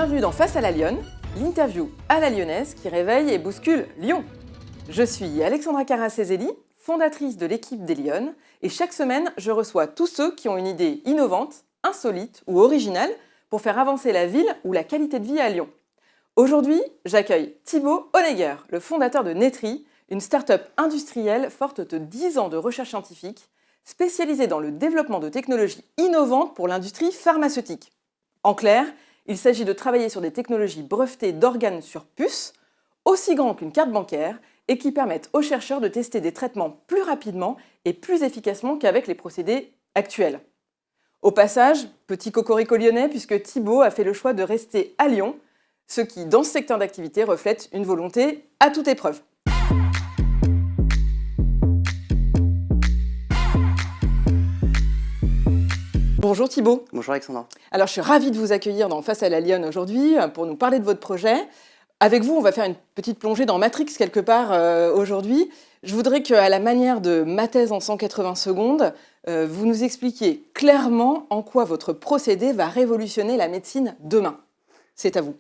Bienvenue dans Face à la Lyonne, l'interview à la lyonnaise qui réveille et bouscule Lyon. Je suis Alexandra Caracézelli, fondatrice de l'équipe des Lyonnes, et chaque semaine, je reçois tous ceux qui ont une idée innovante, insolite ou originale pour faire avancer la ville ou la qualité de vie à Lyon. Aujourd'hui, j'accueille Thibaut Honegger, le fondateur de Netri, une start-up industrielle forte de 10 ans de recherche scientifique, spécialisée dans le développement de technologies innovantes pour l'industrie pharmaceutique. En clair, il s'agit de travailler sur des technologies brevetées d'organes sur puce, aussi grands qu'une carte bancaire, et qui permettent aux chercheurs de tester des traitements plus rapidement et plus efficacement qu'avec les procédés actuels. Au passage, petit cocorico lyonnais, puisque Thibaut a fait le choix de rester à Lyon, ce qui, dans ce secteur d'activité, reflète une volonté à toute épreuve. Bonjour Thibaut. Bonjour Alexandra. Alors je suis ravie de vous accueillir dans Face à la Lyonne aujourd'hui pour nous parler de votre projet. Avec vous, on va faire une petite plongée dans Matrix quelque part aujourd'hui. Je voudrais qu'à la manière de ma thèse en 180 secondes, vous nous expliquiez clairement en quoi votre procédé va révolutionner la médecine demain. C'est à vous.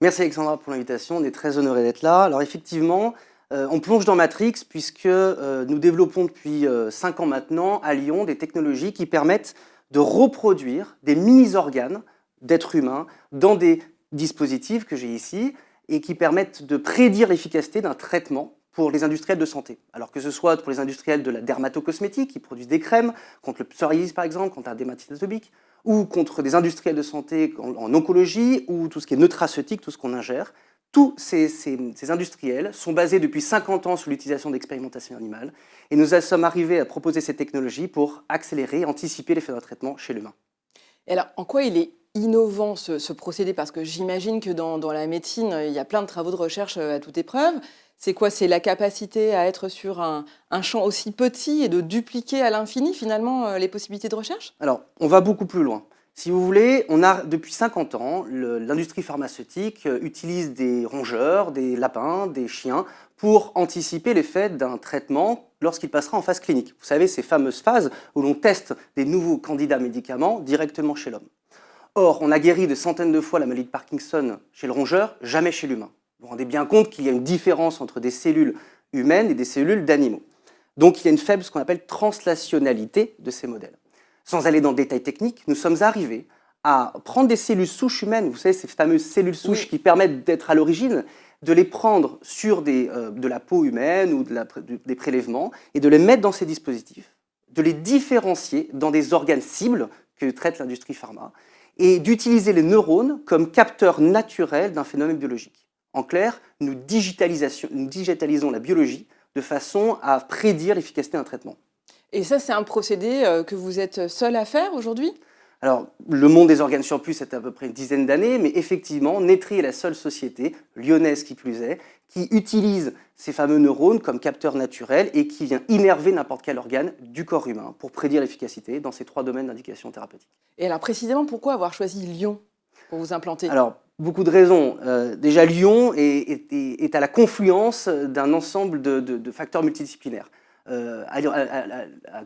Merci Alexandra pour l'invitation, on est très honorés d'être là. Alors effectivement, on plonge dans Matrix puisque nous développons depuis 5 ans maintenant à Lyon des technologies qui permettent de reproduire des mini-organes d'êtres humains dans des dispositifs que j'ai ici et qui permettent de prédire l'efficacité d'un traitement pour les industriels de santé. Alors que ce soit pour les industriels de la dermatocosmétique qui produisent des crèmes contre le psoriasis par exemple, contre la dermatite atopique, ou contre des industriels de santé en oncologie ou tout ce qui est nutraceutique, tout ce qu'on ingère. Tous ces industriels sont basés depuis 50 ans sur l'utilisation d'expérimentation animale et nous sommes arrivés à proposer ces technologies pour accélérer et anticiper l'effet d'un traitement chez l'humain. Et alors, en quoi il est innovant ce procédé? Parce que j'imagine que dans la médecine, il y a plein de travaux de recherche à toute épreuve. C'est quoi? C'est la capacité à être sur un champ aussi petit et de dupliquer à l'infini finalement les possibilités de recherche? Alors, on va beaucoup plus loin. Si vous voulez, on a depuis 50 ans, l'industrie pharmaceutique utilise des rongeurs, des lapins, des chiens pour anticiper l'effet d'un traitement lorsqu'il passera en phase clinique. Vous savez, ces fameuses phases où l'on teste des nouveaux candidats médicaments directement chez l'homme. Or, on a guéri de centaines de fois la maladie de Parkinson chez le rongeur, jamais chez l'humain. Vous vous rendez bien compte qu'il y a une différence entre des cellules humaines et des cellules d'animaux. Donc, il y a une faible, ce qu'on appelle translationnalité de ces modèles. Sans aller dans le détail technique, nous sommes arrivés à prendre des cellules souches humaines, vous savez, ces fameuses cellules souches qui permettent d'être à l'origine, de les prendre sur de la peau humaine ou des prélèvements et de les mettre dans ces dispositifs, de les différencier dans des organes cibles que traite l'industrie pharma et d'utiliser les neurones comme capteurs naturels d'un phénomène biologique. En clair, nous digitalisons la biologie de façon à prédire l'efficacité d'un traitement. Et ça, c'est un procédé que vous êtes seul à faire aujourd'hui? Alors, le monde des organes sur puce, c'est à peu près une dizaine d'années, mais effectivement, Netri est la seule société, lyonnaise qui plus est, qui utilise ces fameux neurones comme capteurs naturels et qui vient innerver n'importe quel organe du corps humain pour prédire l'efficacité dans ces 3 domaines d'indication thérapeutique. Et alors, précisément, pourquoi avoir choisi Lyon pour vous implanter? Alors, beaucoup de raisons. Déjà, Lyon est à la confluence d'un ensemble de facteurs multidisciplinaires.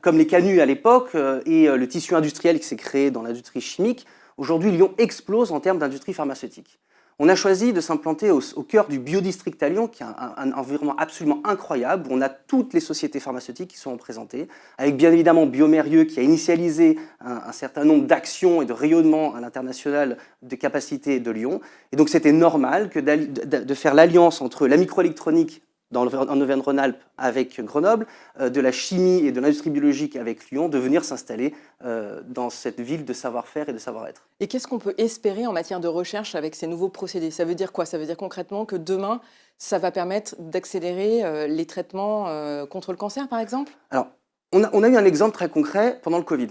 Comme les canuts à l'époque et le tissu industriel qui s'est créé dans l'industrie chimique, aujourd'hui Lyon explose en termes d'industrie pharmaceutique. On a choisi de s'implanter au cœur du biodistrict à Lyon, qui est un environnement absolument incroyable, où on a toutes les sociétés pharmaceutiques qui sont représentées, avec bien évidemment Biomérieux qui a initialisé un certain nombre d'actions et de rayonnements à l'international des capacités de Lyon. Et donc c'était normal de faire l'alliance entre la microélectronique en Auvergne-Rhône-Alpes avec Grenoble, de la chimie et de l'industrie biologique avec Lyon, de venir s'installer dans cette ville de savoir-faire et de savoir-être. Et qu'est-ce qu'on peut espérer en matière de recherche avec ces nouveaux procédés? Ça veut dire quoi? Ça veut dire concrètement que demain, ça va permettre d'accélérer les traitements contre le cancer, par exemple? Alors, on a eu un exemple très concret pendant le Covid.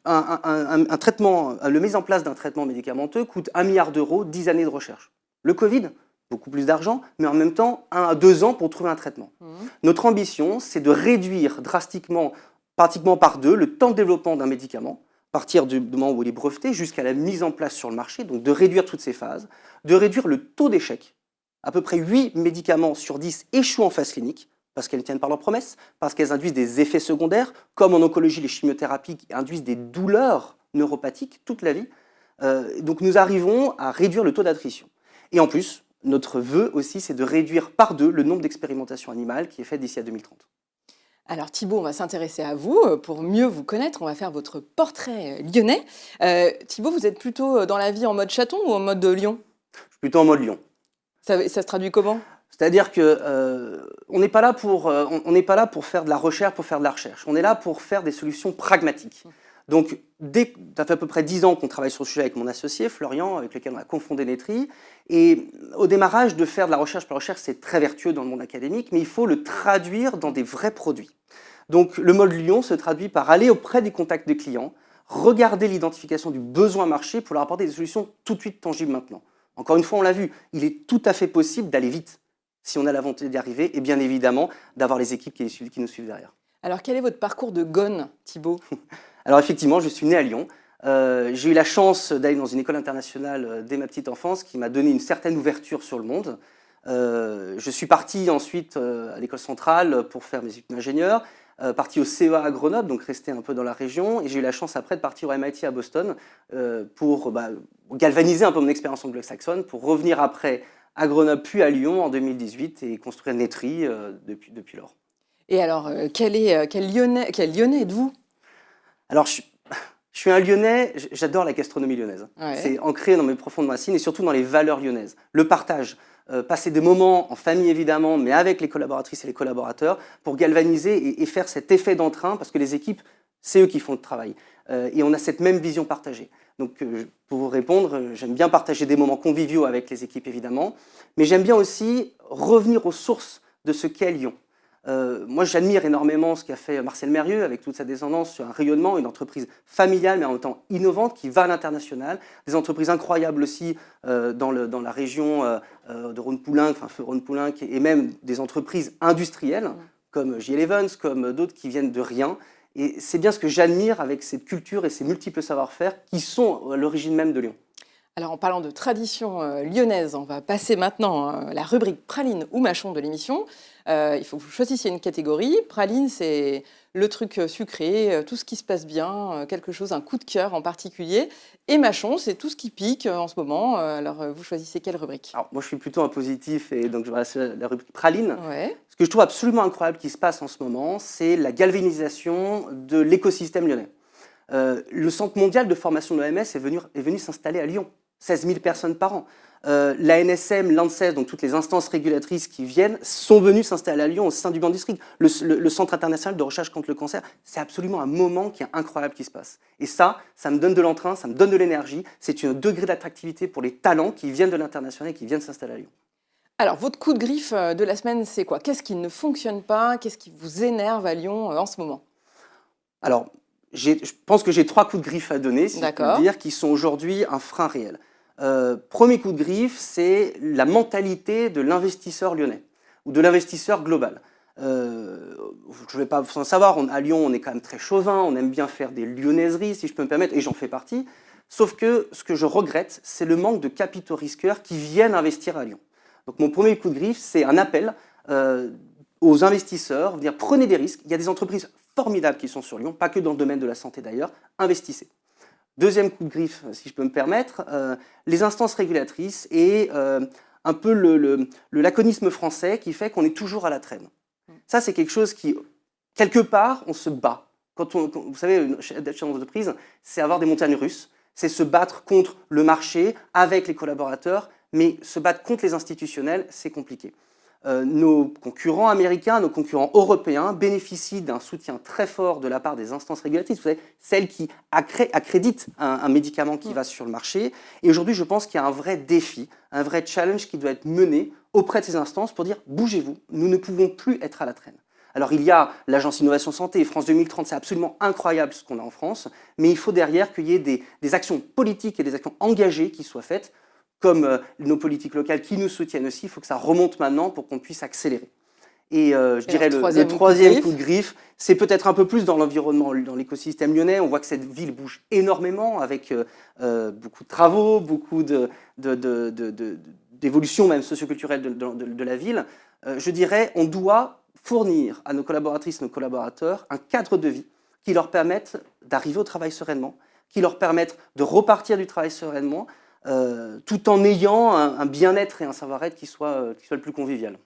Un traitement, la mise en place d'un traitement médicamenteux coûte 1 milliard d'euros, 10 années de recherche. Le Covid, beaucoup plus d'argent, mais en même temps 1 à 2 ans pour trouver un traitement. Notre ambition, c'est de réduire drastiquement, pratiquement par 2, le temps de développement d'un médicament, à partir du moment où il est breveté jusqu'à la mise en place sur le marché, donc de réduire toutes ces phases, de réduire le taux d'échec. À peu près 8 médicaments sur 10 échouent en phase clinique, parce qu'elles tiennent par leurs promesses, parce qu'elles induisent des effets secondaires, comme en oncologie les chimiothérapies qui induisent des douleurs neuropathiques toute la vie. Donc nous arrivons à réduire le taux d'attrition. Et en plus, notre vœu aussi, c'est de réduire par 2 le nombre d'expérimentations animales qui est fait d'ici à 2030. Alors Thibaut, on va s'intéresser à vous. Pour mieux vous connaître, on va faire votre portrait lyonnais. Thibaut, vous êtes plutôt dans la vie en mode chaton ou en mode lion? Je suis plutôt en mode lion. Ça se traduit comment? C'est-à-dire que on n'est pas là on n'est pas là pour faire de la recherche pour faire de la recherche. On est là pour faire des solutions pragmatiques. Donc, ça fait à peu près 10 ans qu'on travaille sur le sujet avec mon associé, Florian, avec lequel on a confondé Netri. Et au démarrage, de faire de la recherche pour la recherche, c'est très vertueux dans le monde académique, mais il faut le traduire dans des vrais produits. Donc, le mode Lyon se traduit par aller auprès des contacts des clients, regarder l'identification du besoin marché pour leur apporter des solutions tout de suite tangibles maintenant. Encore une fois, on l'a vu, il est tout à fait possible d'aller vite si on a la volonté d'y arriver et bien évidemment d'avoir les équipes qui nous suivent derrière. Alors quel est votre parcours de gone, Thibaut? Alors effectivement, je suis né à Lyon. J'ai eu la chance d'aller dans une école internationale dès ma petite enfance qui m'a donné une certaine ouverture sur le monde. Je suis parti ensuite à l'école centrale pour faire mes études d'ingénieur, parti au CEA à Grenoble, donc rester un peu dans la région. Et j'ai eu la chance après de partir au MIT à Boston pour galvaniser un peu mon expérience anglo-saxonne, pour revenir après à Grenoble puis à Lyon en 2018 et construire Netri depuis lors. Et alors, quel Lyonnais êtes-vous? Alors, je suis un Lyonnais, j'adore la gastronomie lyonnaise. Ouais. C'est ancré dans mes profondes racines et surtout dans les valeurs lyonnaises. Le partage, passer des moments en famille évidemment, mais avec les collaboratrices et les collaborateurs pour galvaniser et faire cet effet d'entrain parce que les équipes, c'est eux qui font le travail. Et on a cette même vision partagée. Donc, pour vous répondre, j'aime bien partager des moments conviviaux avec les équipes évidemment, mais j'aime bien aussi revenir aux sources de ce qu'est Lyon. Moi, j'admire énormément ce qu'a fait Marcel Mérieux avec toute sa descendance sur un rayonnement, une entreprise familiale mais en même temps innovante qui va à l'international. Des entreprises incroyables aussi dans la région de Rhône-Poulenc, enfin Feu Rhône-Poulenc, et même des entreprises industrielles comme J.L. Evans, comme d'autres qui viennent de rien. Et c'est bien ce que j'admire avec cette culture et ces multiples savoir-faire qui sont à l'origine même de Lyon. Alors, en parlant de tradition lyonnaise, on va passer maintenant à la rubrique praline ou mâchon de l'émission. Il faut que vous choisissiez une catégorie. Praline, c'est le truc sucré, tout ce qui se passe bien, quelque chose, un coup de cœur en particulier. Et mâchon, c'est tout ce qui pique en ce moment. Alors, vous choisissez quelle rubrique? Alors, moi, je suis plutôt un positif et donc je vais rester la rubrique praline. Ouais. Ce que je trouve absolument incroyable qui se passe en ce moment, c'est la galvanisation de l'écosystème lyonnais. Le Centre mondial de formation de l'OMS est venu s'installer à Lyon. 16 000 personnes par an. L'ANSM, l'ANSES, donc toutes les instances régulatrices qui viennent, sont venues s'installer à Lyon au sein du Grand District. Le Centre international de recherche contre le cancer, c'est absolument un moment qui est incroyable qui se passe. Et ça me donne de l'entrain, ça me donne de l'énergie. C'est un degré d'attractivité pour les talents qui viennent de l'international et qui viennent s'installer à Lyon. Alors, votre coup de griffe de la semaine, c'est quoi? Qu'est-ce qui ne fonctionne pas? Qu'est-ce qui vous énerve à Lyon en ce moment? Alors, je pense que j'ai 3 coups de griffe à donner, si je peux le dire, qui sont aujourd'hui un frein réel. Premier coup de griffe, c'est la mentalité de l'investisseur lyonnais ou de l'investisseur global. Je ne vais pas vous en savoir, à Lyon, on est quand même très chauvin, on aime bien faire des lyonnaiseries, si je peux me permettre, et j'en fais partie. Sauf que ce que je regrette, c'est le manque de capitaux risqueurs qui viennent investir à Lyon. Donc mon premier coup de griffe, c'est un appel aux investisseurs, dire prenez des risques. Il y a des entreprises formidables qui sont sur Lyon, pas que dans le domaine de la santé d'ailleurs, investissez. Deuxième coup de griffe, si je peux me permettre, les instances régulatrices et un peu le laconisme français qui fait qu'on est toujours à la traîne. Ça, c'est quelque chose qui, quelque part, on se bat. Vous savez, d'être chef d'entreprise, c'est avoir des montagnes russes, c'est se battre contre le marché avec les collaborateurs, mais se battre contre les institutionnels, c'est compliqué. Nos concurrents américains, nos concurrents européens bénéficient d'un soutien très fort de la part des instances régulatrices, vous savez, celles qui accréditent un médicament qui va sur le marché. Et aujourd'hui, je pense qu'il y a un vrai défi, un vrai challenge qui doit être mené auprès de ces instances pour dire « bougez-vous, nous ne pouvons plus être à la traîne ». Alors il y a l'Agence Innovation Santé, France 2030, c'est absolument incroyable ce qu'on a en France, mais il faut derrière qu'il y ait des actions politiques et des actions engagées qui soient faites, comme nos politiques locales qui nous soutiennent aussi. Il faut que ça remonte maintenant pour qu'on puisse accélérer. Et je dirais le troisième coup de griffe, c'est peut-être un peu plus dans l'environnement, dans l'écosystème lyonnais. On voit que cette ville bouge énormément avec beaucoup de travaux, beaucoup d'évolutions même socioculturelles de la ville. Je dirais, on doit fournir à nos collaboratrices, nos collaborateurs, un cadre de vie qui leur permette d'arriver au travail sereinement, qui leur permettent de repartir du travail sereinement, tout en ayant un bien-être et un savoir-être qui soit le plus convivial.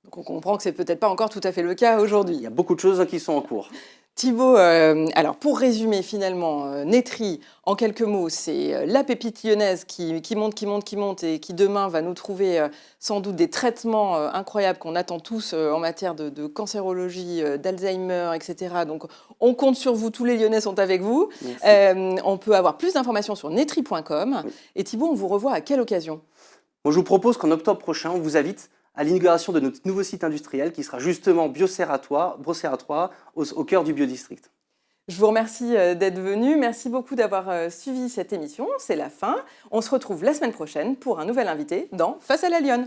Donc on comprend que c'est peut-être pas encore tout à fait le cas aujourd'hui. Il y a beaucoup de choses qui sont en cours. Thibaut, alors pour résumer finalement, Netri, en quelques mots, c'est la pépite lyonnaise qui monte et qui demain va nous trouver sans doute des traitements incroyables qu'on attend tous en matière de cancérologie, d'Alzheimer, etc. Donc on compte sur vous, tous les Lyonnais sont avec vous. On peut avoir plus d'informations sur netri.com. Oui. Et Thibaut, on vous revoit à quelle occasion? Moi, je vous propose qu'en octobre prochain, on vous invite à l'inauguration de notre nouveau site industriel qui sera justement Brossérat 3 au cœur du biodistrict. Je vous remercie d'être venu. Merci beaucoup d'avoir suivi cette émission. C'est la fin. On se retrouve la semaine prochaine pour un nouvel invité dans Face à la Lyonne.